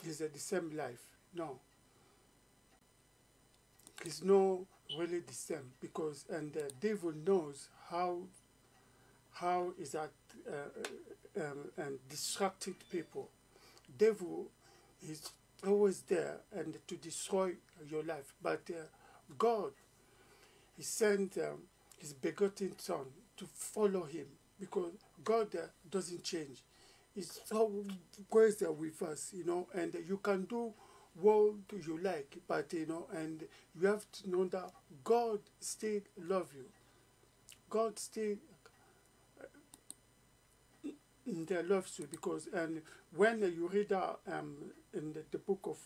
is the same life. No, it's not really the same because and the devil knows how is that and distracted people. Devil is always there and to destroy your life, but God he sent his begotten son to follow him because God doesn't change. He's always there with us, and you can do what you like, but and you have to know that God still love you. God still loves you because and when you read in the book of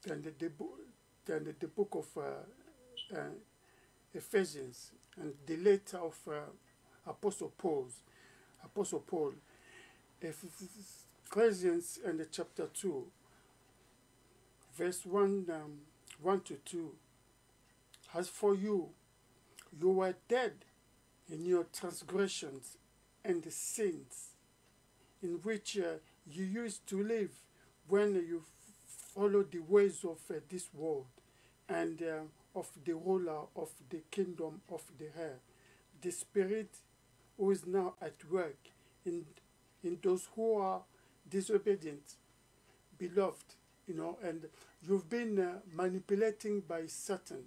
and the book of Ephesians and the letter of Apostle Paul, Ephesians and the chapter 2, verse 1 to 2. As for you, you were dead in your transgressions and the sins in which you used to live when you followed the ways of this world and of the ruler of the kingdom of the air, the spirit who is now at work in those who are disobedient. Beloved, and you've been manipulating by Satan,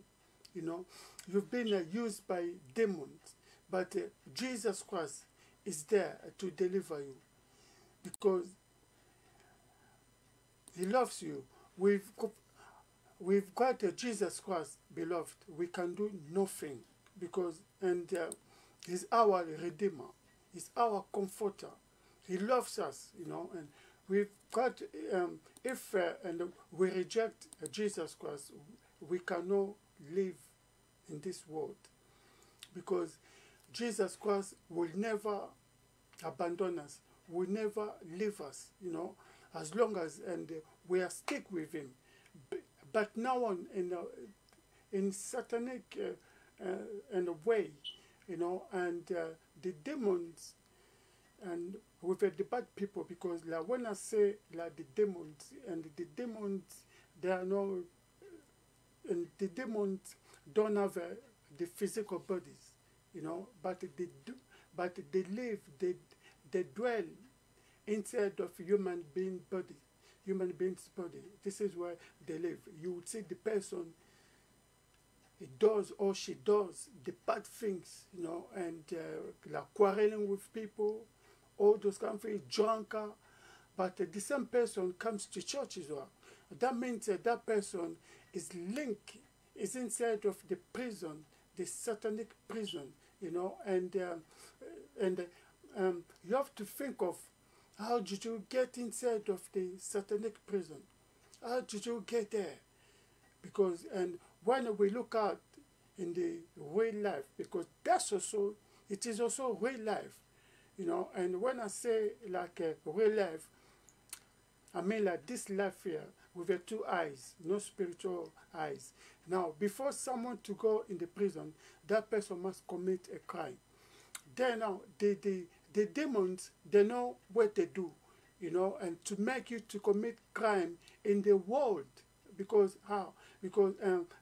you've been used by demons, but Jesus Christ is there to deliver you because he loves you. We've got Jesus Christ, beloved. We can do nothing because and he's our redeemer. He's our comforter. He loves us, and we've got if and we reject Jesus Christ, we cannot live in this world because Jesus Christ will never abandon us, will never leave us, as long as and we are stick with him. But now on in satanic in a way, and the demons and with the bad people because like when I say like the demons they are not and the demons don't have the physical bodies, but they do, but they live, they dwell inside of human being's body. This is where they live. You would see the person, he does or she does the bad things, and like quarreling with people, all those kind of things, drunkard. But the same person comes to church as well. That means that person is linked, is inside of the prison, the satanic prison, and you have to think of how did you get inside of the satanic prison? How did you get there? Because and when we look at in the real life, because that's also it is also real life, and when I say like real life, I mean like this life here with the two eyes, no spiritual eyes. Now, before someone to go in the prison, that person must commit a crime. Then now the demons, they know what they do, and to make you to commit crime in the world. Because how? Because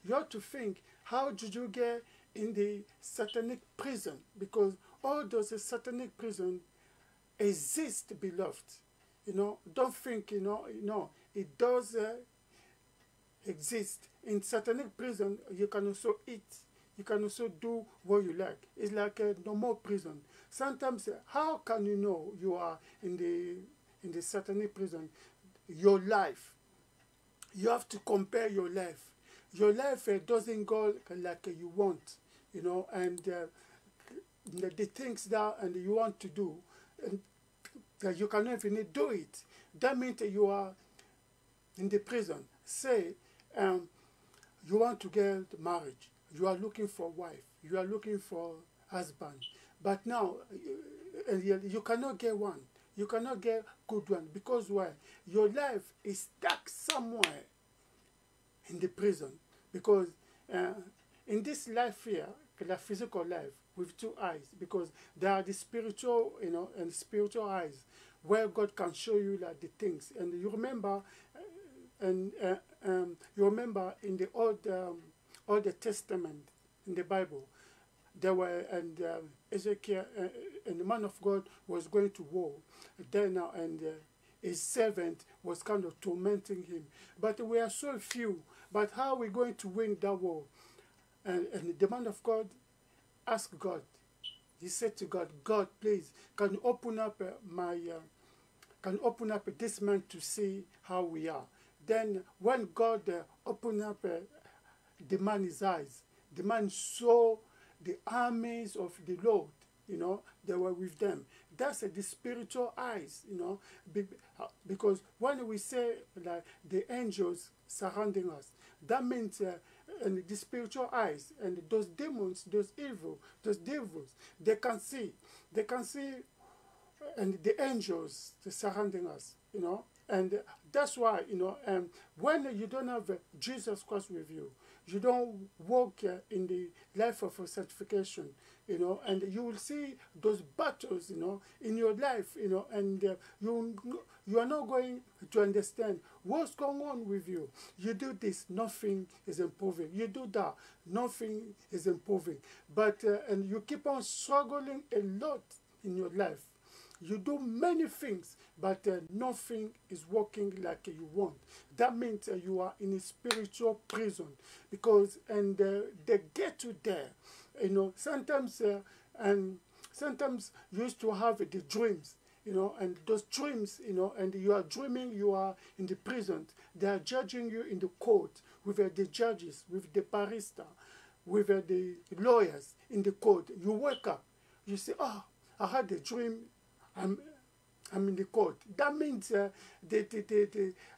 you have to think, how did you get in the satanic prison? Because all those satanic prison exist, beloved. Don't think, it does exist. In satanic prison, you can also eat. You can also do what you like. It's like a normal prison. Sometimes, how can you know you are in the satanic prison? Your life. You have to compare your life. Your life doesn't go like you want, and the things that and you want to do, and you cannot even do it. That means you are in the prison. Say, you want to get married. You are looking for wife. You are looking for husband. But now, you cannot get one. You cannot get good one. Because why? Your life is stuck somewhere in the prison. Because in this life here, the physical life with two eyes, because there are the spiritual, and spiritual eyes. where God can show you like the things. And you remember, and you remember in the Old Testament in the Bible, there were and Ezekiel and the man of God was going to war. Then and his servant was kind of tormenting him. But we are so few. But how are we going to win that war? And the man of God asked God. He said to God, God, please, can you open up can open up this man to see how we are? Then when God opened up the man's eyes, the man saw the armies of the Lord, you know, they were with them. That's the spiritual eyes, you know, because when we say like the angels surrounding us, that means and the spiritual eyes and those demons, those devils, they can see, and the angels surrounding us, you know, and that's why, you know, when you don't have Jesus Christ with you, you don't walk in the life of sanctification, you know, and you will see those battles, you know, in your life, you know, and you are not going to understand what's going on with you. You do this, nothing is improving. You do that, nothing is improving. But and you keep on struggling a lot in your life. You do many things, but nothing is working like you want. That means you are in a spiritual prison, because and they get you there. You know, sometimes and sometimes you used to have the dreams, you know, and those dreams, you know, and you are dreaming you are in the prison. They are judging you in the court with the judges, with the barrister, with the lawyers in the court. You wake up, you say, oh, I had a dream. I'm in the court. That means they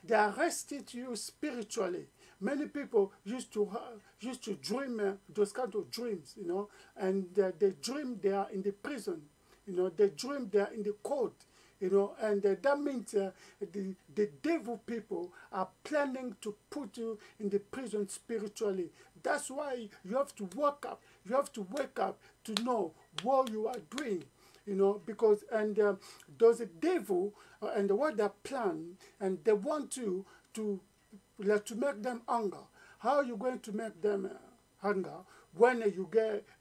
arrested you spiritually. Many people used to dream those kind of dreams, you know, and they dream they are in the prison, you know, they dream they are in the court, you know, and that means the devil people are planning to put you in the prison spiritually. That's why you have to wake up. You have to wake up to know what you are doing. You know, because and there's a devil and what they plan, and they want you to make them hunger. How are you going to make them hunger when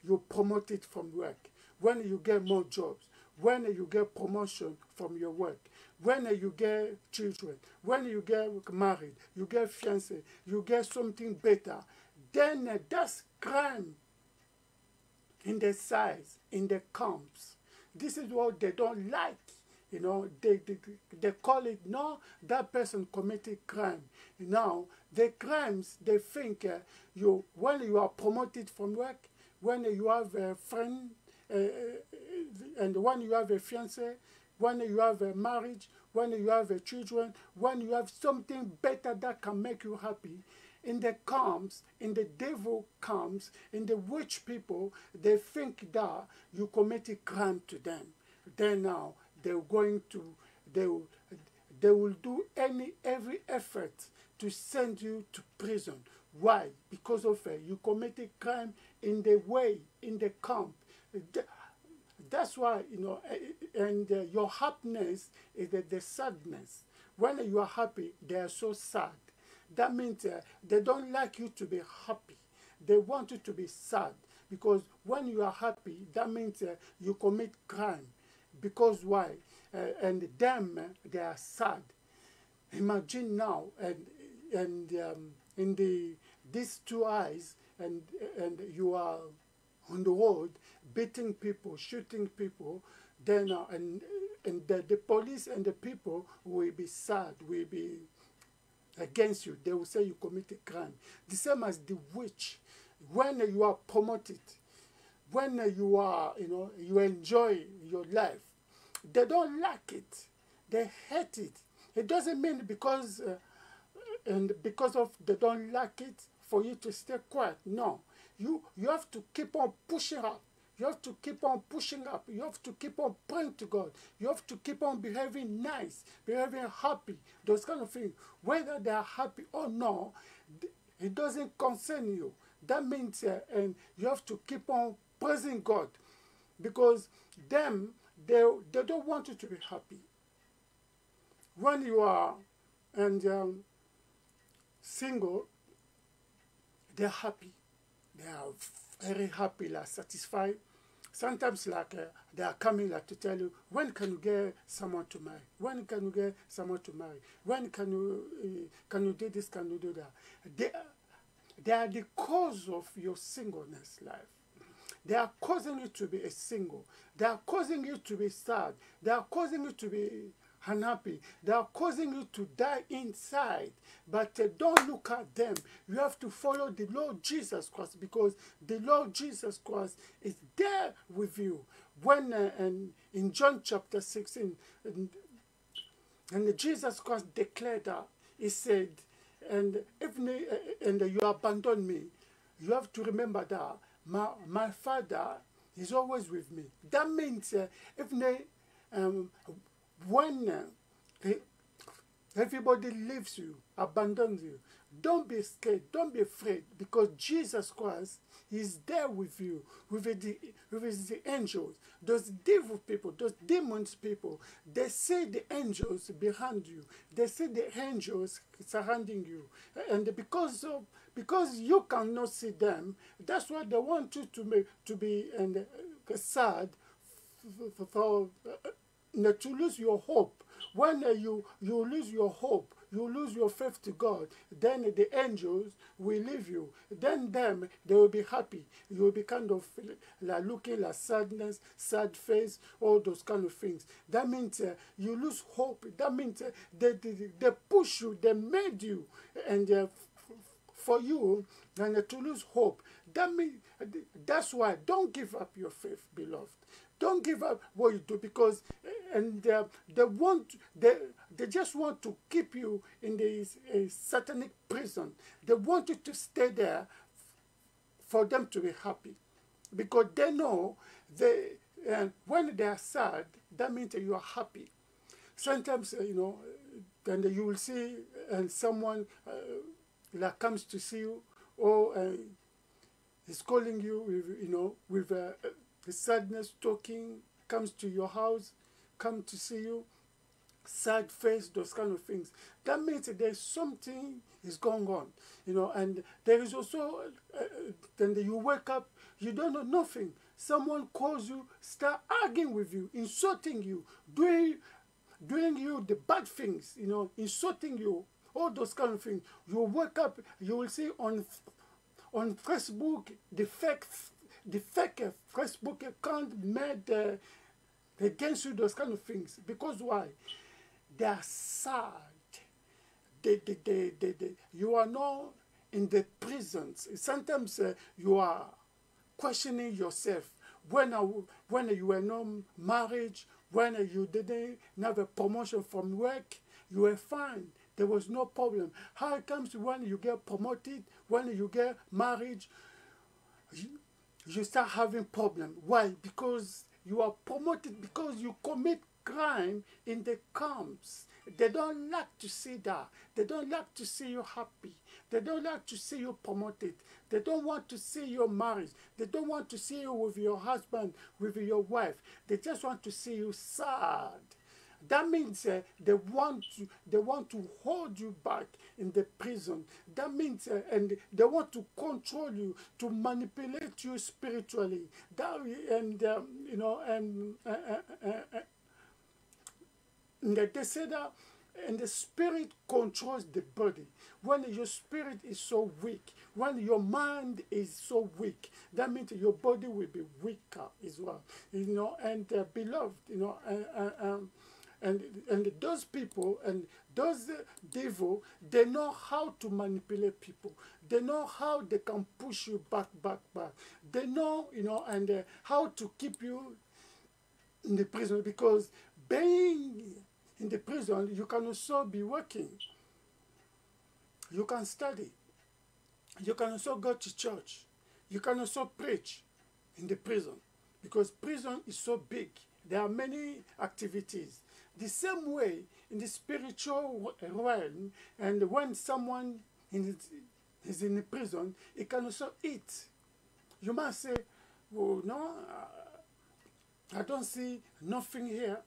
you're promoted from work, when you get more jobs, when you get promotion from your work, when you get children, when you get married, you get fiancé, you get something better, then that's crime in the size, in the camps. This is what they don't like. You know, they call it, no, that person committed crime. Now, the crimes, they think when you are promoted from work, when you have a friend, and when you have a fiancé, when you have a marriage, when you have a children, when you have something better that can make you happy, in the camps, in the devil camps, in the witch people, they think that you committed crime to them. Then now they will do every effort to send you to prison. Why? Because of you committed crime in the way, in the camp. That's why, you know, and your happiness is the sadness. When you are happy, they are so sad. That means they don't like you to be happy. They want you to be sad. Because when you are happy, that means you commit crime. Because why? And them, they are sad. Imagine now, and in these two eyes, and you are on the road, beating people, shooting people, then and the police and the people will be sad, will be against you. They will say you committed crime. The same as the witch. When you are promoted, when you are, you know, you enjoy your life, they don't like it. They hate it. It doesn't mean because of they don't like it for you to stay quiet. No, you have to keep on pushing up. You have to keep on pushing up. You have to keep on praying to God. You have to keep on behaving nice, behaving happy, those kind of things. Whether they are happy or no, it doesn't concern you. That means, and you have to keep on praising God, because they don't want you to be happy. when you are and single, they're happy. They are very happy, like satisfied. Sometimes like they are coming like to tell you, when can you get someone to marry? When can you get someone to marry? When can you do this? Can you do that? They are the cause of your singleness life. They are causing you to be a single. They are causing you to be sad. They are causing you to be unhappy. They are causing you to die inside. But don't look at them. You have to follow the Lord Jesus Christ, because the Lord Jesus Christ is there with you. When in John chapter 16, and Jesus Christ declared that, he said, and you abandon me, you have to remember that my Father is always with me. That means when everybody leaves you, abandons you, don't be scared, don't be afraid, because Jesus Christ is there with you, with the angels. Those devil people, those demons people, they see the angels behind you, they see the angels surrounding you, and because you cannot see them, that's why they want you to be sad, to lose your hope. When you lose your hope, you lose your faith to God, then the angels will leave you. Then they will be happy. You will be kind of like looking like sadness, sad face, all those kind of things. That means you lose hope. That means they push you, they made you, and for you and to lose hope. That's why don't give up your faith, beloved. Don't give up what you do, because they just want to keep you in this satanic prison. They want you to stay there for them to be happy, because they know when they are sad, that means that you are happy. Sometimes then you will see someone that comes to see you, or is calling you with the sadness, talking, comes to your house, come to see you, sad face, those kind of things. That means that there's something is going on, and there is also, then you wake up, you don't know nothing. Someone calls you, start arguing with you, insulting you, doing you the bad things, insulting you, all those kind of things. You wake up, you will see on Facebook, the fake Facebook account made against you, those kind of things. Because why? They are sad. You are not in the prisons. Sometimes you are questioning yourself. When you were not married, when you didn't have a promotion from work, you were fine. There was no problem. How it comes when you get promoted, when you get married, you start having problem. Why? Because you are promoted, because you commit crime in the camps. They don't like to see that. They don't like to see you happy. They don't like to see you promoted. They don't want to see you married. They don't want to see you with your husband, with your wife. They just want to see you sad. That means they want to hold you back in the prison. That means and they want to control you, to manipulate you spiritually. They say that, and the spirit controls the body. When your spirit is so weak, when your mind is so weak, that means your body will be weaker as well. And beloved, and those people and those devil, they know how to manipulate people. They know how they can push you back. They know, and how to keep you in the prison, because being in the prison, you can also be working. You can study. You can also go to church. You can also preach in the prison, because prison is so big. There are many activities. The same way in the spiritual realm, and when someone is in the prison, he can also eat. You must say, well, no, I don't see nothing here.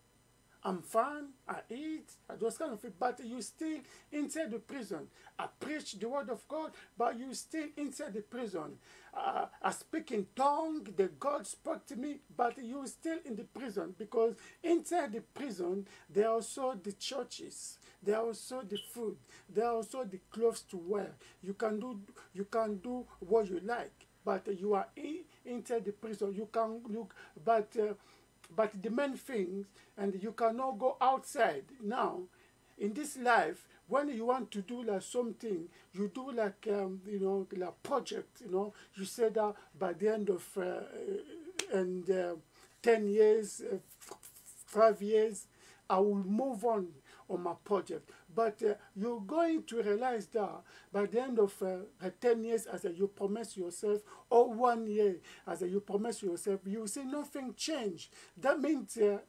I'm fine, I eat, I those kind of things, but you still inside the prison. I preach the word of God, but you still inside the prison. I speak in tongue, the God spoke to me, but you still in the prison, because inside the prison there are also the churches, there are also the food, there are also the clothes to wear. You can do what you like, but you are inside the prison. You can look, but the main things, and you cannot go outside now in this life. When you want to do like something, you do like like project, you say that by the end of and 10 years, 5 years, I will move on my project. But you're going to realize that by the end of 10 years, as you promise yourself, or 1 year, as you promise yourself, you see nothing change. That means, in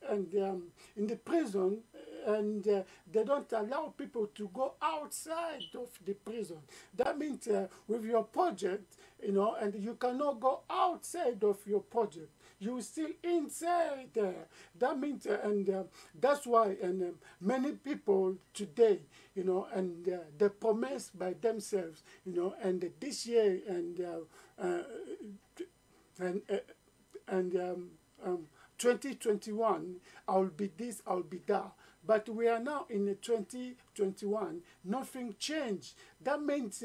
the prison, and they don't allow people to go outside of the prison. That means with your project, and you cannot go outside of your project. You still inside there. That means, that's why, many people today, and they promise by themselves, and this year, and 2021, I'll be this, I'll be that. But we are now in 2021, nothing changed. That means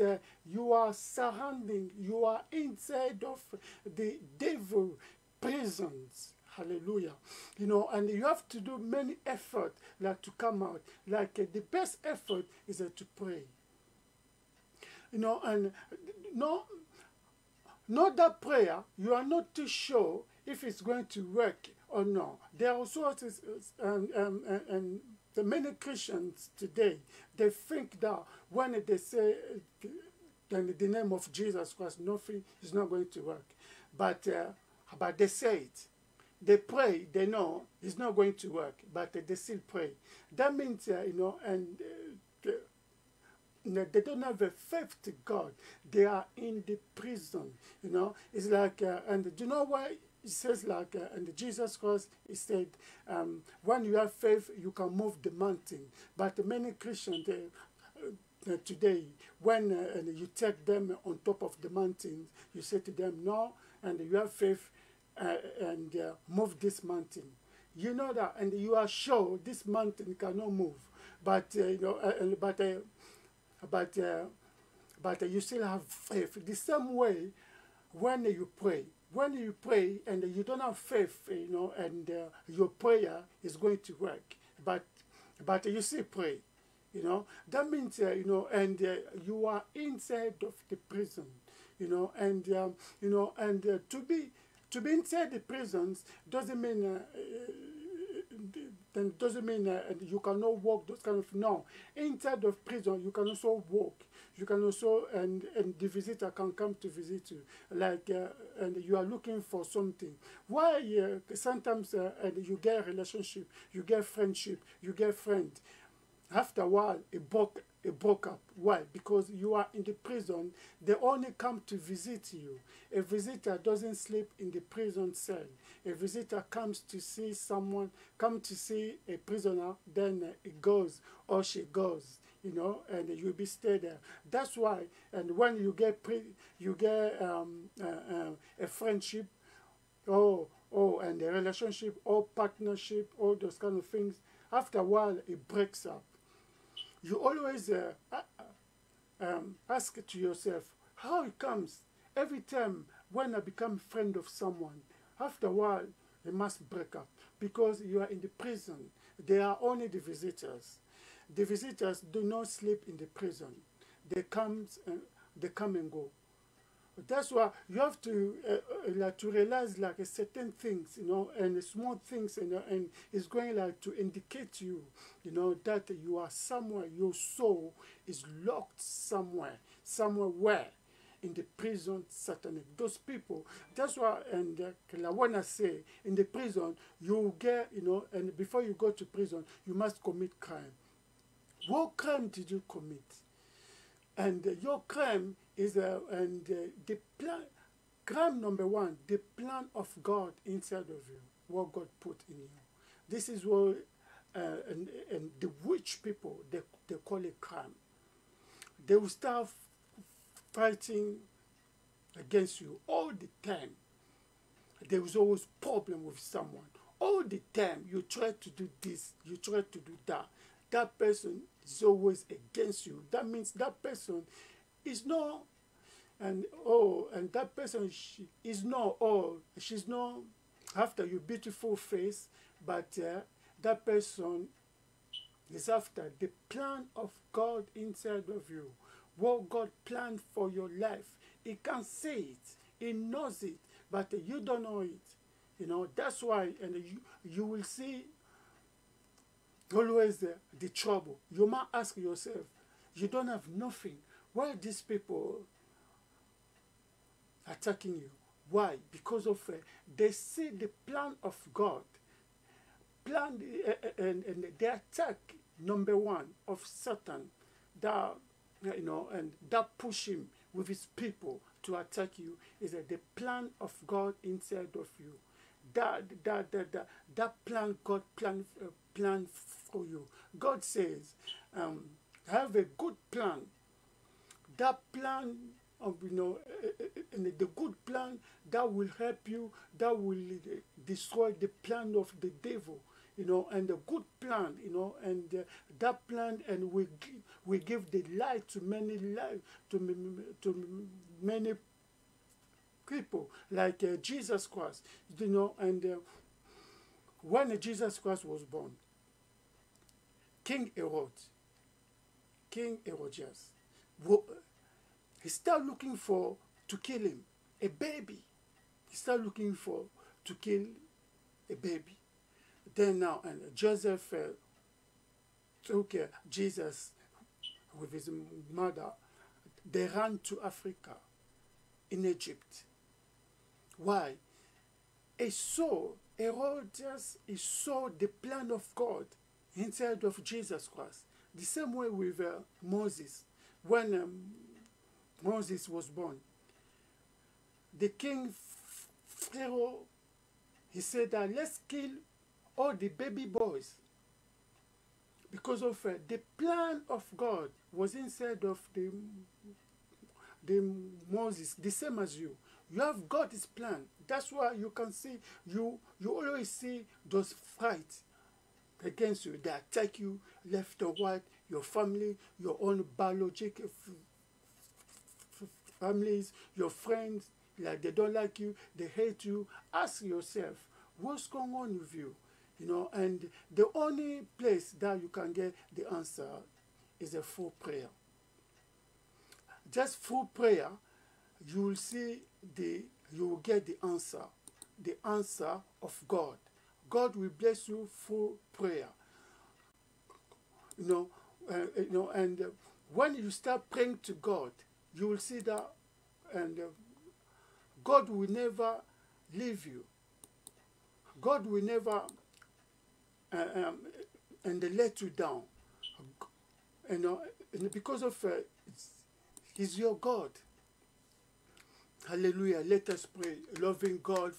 you are surrounding, you are inside of the devil prisons. Hallelujah. And you have to do many effort like to come out. Like the best effort is to pray. And not that prayer, you are not too sure if it's going to work or not. There are also the many Christians today, they think that when they say in the name of Jesus Christ, nothing is not going to work. But they say it. They pray, they know it's not going to work, but they still pray. That means, they don't have a faith to God. They are in the prison. It's like, and do you know why? It says like, and Jesus Christ, he said, when you have faith, you can move the mountain. But many Christians today, when you take them on top of the mountain, you say to them, no, and you have faith, and move this mountain. You know that, and you are sure this mountain cannot move. But, but you still have faith. The same way, when you pray, and you don't have faith, and your prayer is going to work, but you still pray, that means, and you are inside of the prison, and to be inside the prisons doesn't mean. Then doesn't mean you cannot walk those kind of, no. Inside of prison you can also walk. You can also, and the visitor can come to visit you, like and you are looking for something. Why sometimes and you get a relationship, you get friendship, you get friend. After a while it broke up. Why? Because you are in the prison. They only come to visit you. A visitor doesn't sleep in the prison cell. A visitor comes to see someone, come to see a prisoner, then it goes or she goes, and you'll be stay there. That's why, and when you get a friendship, and a relationship, or partnership, all those kind of things, after a while it breaks up. You always ask to yourself how it comes. Every time when I become friend of someone, after a while they must break up, because you are in the prison. They are only the visitors. The visitors do not sleep in the prison. They come and go. That's why you have to realize like a certain things, and small things, and it's going like to indicate you, that you are somewhere. Your soul is locked somewhere where in the prison satanic. Those people. That's why, and when I say in the prison, you get, and before you go to prison, you must commit crime. What crime did you commit? And your crime is the plan. Crime number one, the plan of God inside of you, what God put in you. This is what and the rich people, they call it crime. They will start fighting against you all the time. There is always problem with someone. All the time you try to do this, you try to do that. That person is always against you. That means that person is not, and that person is not all. She's not after your beautiful face, but that person is after the plan of God inside of you. What God planned for your life. He can see it. He knows it, but you don't know it. You know, that's why, and you will see always the trouble. You might ask yourself, you don't have nothing. Why are these people attacking you? Why? Because of they see the plan of God. Plan and the attack number one of Satan, that and that push him with his people to attack you is the plan of God inside of you. That plan God plan for you. God says, have a good plan. That plan of and the good plan that will help you, that will destroy the plan of the devil. And the good plan, and that plan, and we give the light to many many people, like Jesus Christ, and when Jesus Christ was born, King Herodias, he started looking to kill him, a baby. He started looking to kill a baby. Then now, and Joseph took Jesus with his mother. They ran to Africa, in Egypt. Why? Herodias, he saw the plan of God inside of Jesus Christ. The same way with Moses. When Moses was born, the king Pharaoh, he said that let's kill all the baby boys, because of the plan of God was inside of the Moses, the same as you. You have God's plan. That's why you can see, you always see those fights against you. They attack you left or right, your family, your own biological families, your friends, like they don't like you, they hate you. Ask yourself, what's going on with you? And the only place that you can get the answer is a full prayer. Just full prayer, you will see you will get the answer of God. God will bless you through prayer. And when you start praying to God, you will see that, and God will never leave you. God will never and let you down. And because of He's your God. Hallelujah. Let us pray. Loving God,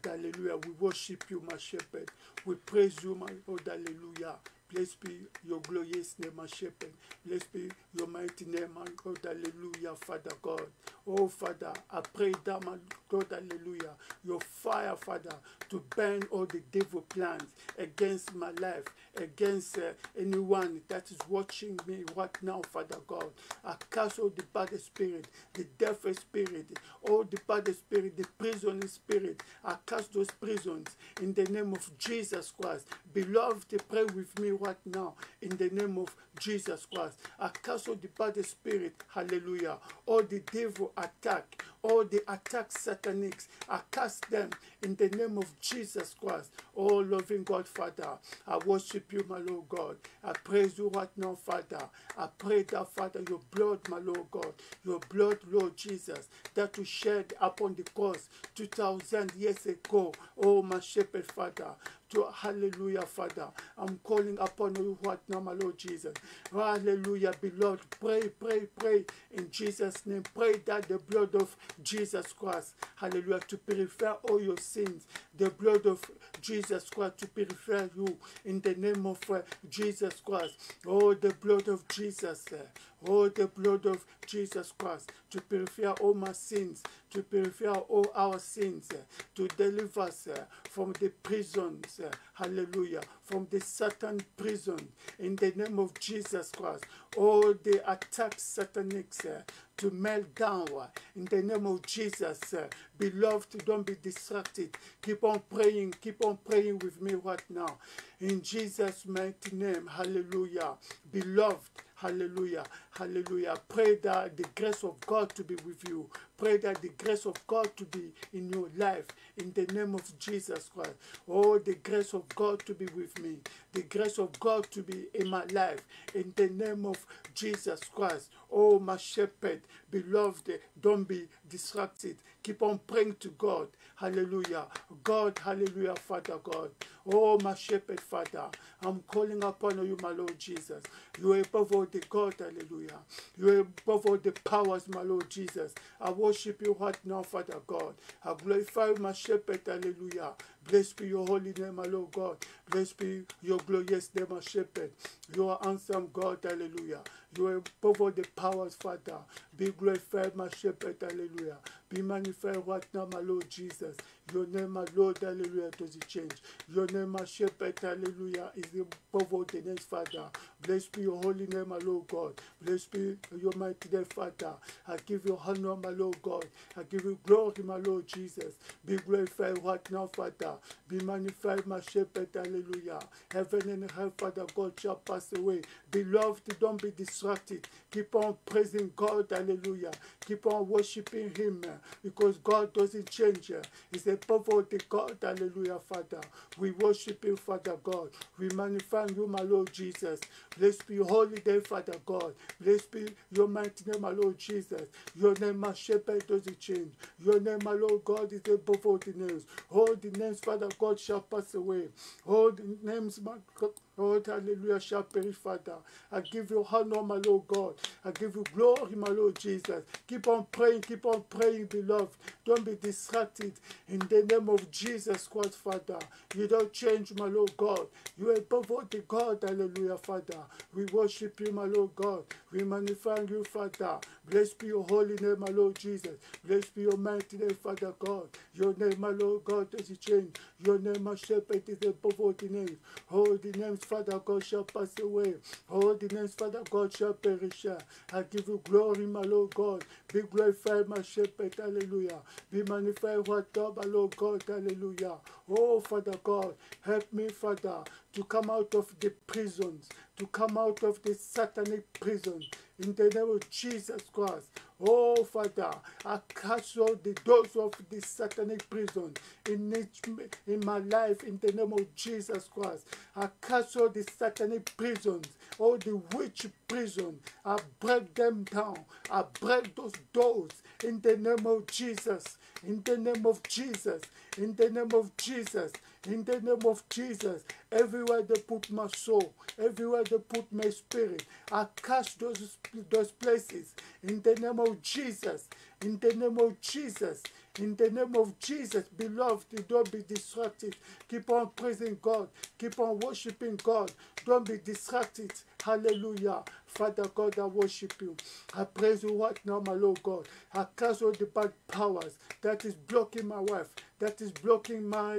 hallelujah. We worship you, my shepherd. We praise you, my Lord. Hallelujah. Blessed be your glorious name, my shepherd. Blessed be your mighty name, my God. Hallelujah, Father God. Oh, Father, I pray that, my God, hallelujah, your fire, Father, to burn all the devil plans against my life, against anyone that is watching me right now, Father God. I cast all the bad spirit, the deaf spirit, all the bad spirit, the prison spirit. I cast those prisons in the name of Jesus Christ. Beloved, pray with me right now in the name of Jesus Christ. I cast all the bad spirit, hallelujah, all the devil attack, all the attacks satanics, I cast them in the name of Jesus Christ. Oh, loving God, Father, I worship you, my Lord God. I praise you right now, Father. I pray that, Father, your blood, my Lord God, your blood, Lord Jesus, that you shed upon the cross 2,000 years ago, oh, my shepherd, Father, hallelujah, Father. I'm calling upon you right now, my Lord Jesus. Hallelujah, beloved. Pray, pray, pray in Jesus' name. Pray that the blood of Jesus Christ, hallelujah, to purify all your sins. The blood of Jesus Christ to purify you in the name of Jesus Christ. Oh, the blood of Jesus. Oh, the blood of Jesus Christ to purify all my sins, to purify all our sins, to deliver us from the prisons, hallelujah, from the Satan prison, in the name of Jesus Christ. All the attacks satanics to melt down, in the name of Jesus. Beloved, don't be distracted. Keep on praying with me right now. In Jesus' mighty name, hallelujah. Beloved, hallelujah, hallelujah. Pray that the grace of God to be with you. Pray that the grace of God to be in your life, in the name of Jesus Christ. Oh, the grace of God to be with me. The grace of God to be in my life, in the name of Jesus Christ. Oh, my shepherd, beloved, don't be distracted. Keep on praying to God. Hallelujah. God, hallelujah, Father God. Oh, my shepherd, Father, I'm calling upon you, my Lord Jesus. You are above all the God, hallelujah. You are above all the powers, my Lord Jesus. I worship you right now, Father God. I glorify my shepherd, hallelujah. Blessed be your holy name, my Lord God. Blessed be your glorious name, my shepherd. You are handsome God, hallelujah. You are above all the powers, Father. Be glorified, my shepherd, hallelujah. Be magnified right now, my Lord Jesus. Your name, my Lord, hallelujah, doesn't change. Your name, my shepherd, hallelujah, is above all the names, Father. Blessed be your holy name, my Lord God. Blessed be your mighty name, Father. I give you honor, my Lord God. I give you glory, my Lord Jesus. Be glorified right now, Father. Be magnified, my shepherd, hallelujah. Heaven and hell, Father God, shall pass away. Beloved, don't be distracted. Keep on praising God, hallelujah. Keep on worshiping Him, because God doesn't change. He's above all the God, hallelujah, Father. We worship you, Father God. We magnify you, my Lord Jesus. Blessed be your holy day, Father God. Blessed be your mighty name, my Lord Jesus. Your name, my shepherd, doesn't change. Your name, my Lord God, is above all the names. All the names, Father God, shall pass away. All the names, my God, Lord, hallelujah, shall perish, Father. I give you honor, my Lord God. I give you glory, my Lord Jesus. Keep on praying, beloved. Don't be distracted. In the name of Jesus Christ, Father. You don't change, my Lord God. You are above all the God, hallelujah, Father. We worship you, my Lord God. We magnify you, Father. Blessed be your holy name, my Lord Jesus. Blessed be your mighty name, Father God. Your name, my Lord God, doesn't change. Your name, my shepherd, is above all the names. All the names, Father God, shall pass away. All the names, Father God, shall perish. I give you glory, my Lord God. Be glorified, my shepherd, hallelujah. Be magnified, what God, my Lord God, hallelujah. Oh, Father God, help me, Father, to come out of the prisons, to come out of the satanic prison, in the name of Jesus Christ. Oh, Father, I cancel the doors of the satanic prison in my life, in the name of Jesus Christ. I cancel the satanic prisons, all the witch prison. I break them down. I break those doors in the name of Jesus. In the name of Jesus. In the name of Jesus. In the name of Jesus. Everywhere they put my soul, everywhere they put my spirit, I cast those places. In the name of Jesus. In the name of Jesus. In the name of Jesus, beloved, don't be distracted. Keep on praising God. Keep on worshiping God. Don't be distracted. Hallelujah. Father God, I worship you. I praise you right now, my Lord God. I cast all the bad powers that is blocking my wife, that is blocking my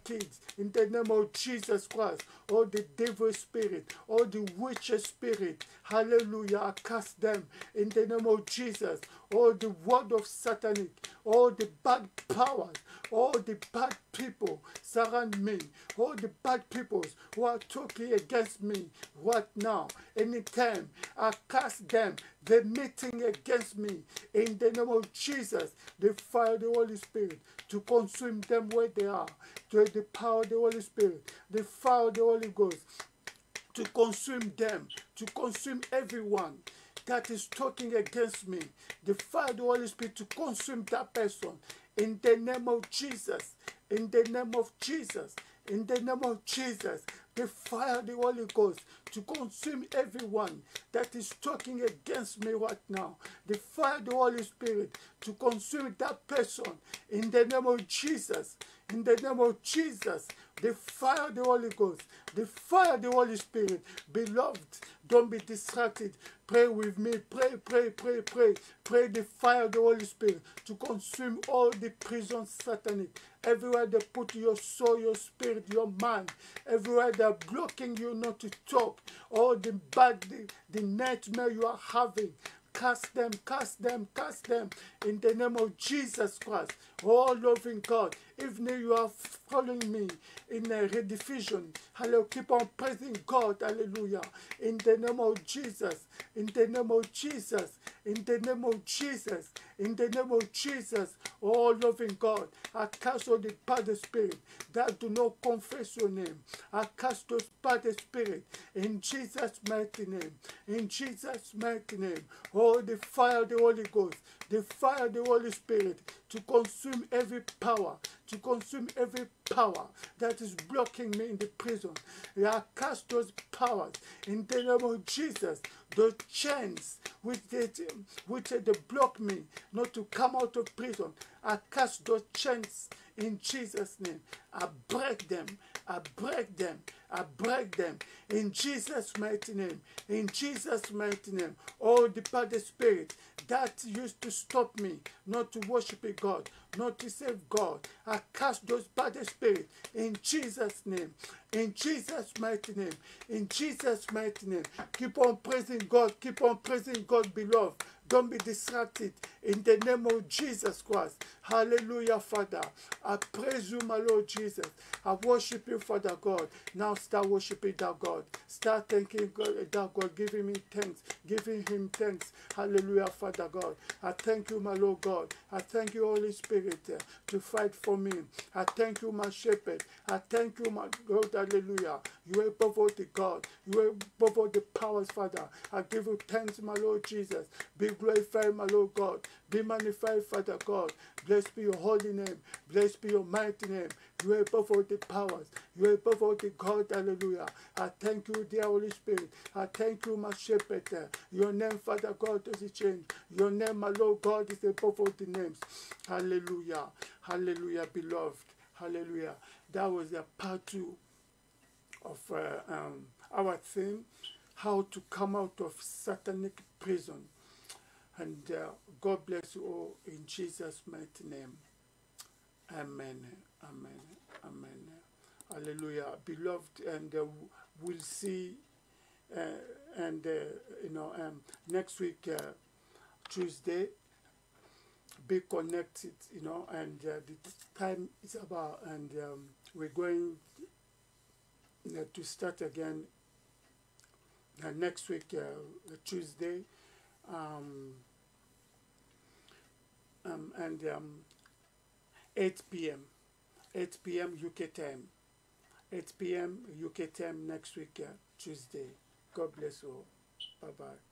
kids. In the name of Jesus Christ, all the devil spirit, all the witch spirit, hallelujah, I cast them in the name of Jesus. All the word of satanic, all the bad powers, all the bad people surround me, all the bad people who are talking against me right now, anytime, I cast them. They're meeting against me in the name of Jesus. The fire of the Holy Spirit to consume them where they are. To the power of the Holy Spirit, the fire of the Holy Ghost to consume them, to consume everyone that is talking against me. The fire of the Holy Spirit to consume that person in the name of Jesus. In the name of Jesus. in the name of Jesus. The fire of the Holy Ghost to consume everyone that is talking against me right now. The fire of the Holy Spirit to consume that person in the name of Jesus. In the name of Jesus, the fire of the Holy Ghost, the fire of the Holy Spirit. Beloved, don't be distracted. Pray with me. Pray, pray, pray, pray. Pray the fire of the Holy Spirit to consume all the prisons satanic. Everywhere they put your soul, your spirit, your mind. Everywhere they're blocking you not to talk. All the bad, the nightmare you are having. Cast them, cast them, cast them in the name of Jesus Christ. Oh, loving God, even if you are following me in a rediffusion, hallelujah, keep on praising God, hallelujah, in the name of Jesus, in the name of Jesus, in the name of Jesus, in the name of Jesus. Oh, loving God, I cast all the bad spirit that do not confess your name. I cast those bad spirit in Jesus' mighty name, in Jesus' mighty name. Oh, the fire of the Holy Ghost, the fire of the Holy Spirit to consume every power, to consume every power that is blocking me in the prison. I cast those powers in the name of Jesus. Those chains which they block me not to come out of prison. I cast those chains in Jesus' name. I break them. I break them. I break them in Jesus' mighty name. In Jesus' mighty name. All the bad spirit that used to stop me not to worship God, not to save God, I cast those bad spirits in Jesus' name. In Jesus' mighty name. In Jesus' mighty name. Keep on praising God. Keep on praising God, beloved. Don't be distracted in the name of Jesus Christ. Hallelujah, Father. I praise you, my Lord Jesus. I worship you, Father God. Now start worshiping that God. Start thanking God, that God, giving me thanks, giving him thanks. Hallelujah, Father God. I thank you, my Lord God. I thank you, Holy Spirit, to fight for me. I thank you, my shepherd. I thank you, my God. Hallelujah. You are above all the God. You are above all the powers, Father. I give you thanks, my Lord Jesus. Be glorified, my Lord God. Be magnified, Father God. Blessed be your holy name. Blessed be your mighty name. You are above all the powers. You are above all the God. Hallelujah. I thank you, dear Holy Spirit. I thank you, my shepherd. Your name, Father God, doesn't change. Your name, my Lord God, is above all the names. Hallelujah. Hallelujah, beloved. Hallelujah. That was a part 2 of our theme, how to come out of satanic prison. And God bless you all in Jesus' mighty name. Amen. Amen. Amen. Hallelujah. Beloved, and we'll see next week, Tuesday, be connected, and the time is about, and we're going to start again next week, Tuesday, and 8 p.m. 8 p.m. UK time. 8 p.m. UK time next week, Tuesday. God bless you all. Bye-bye.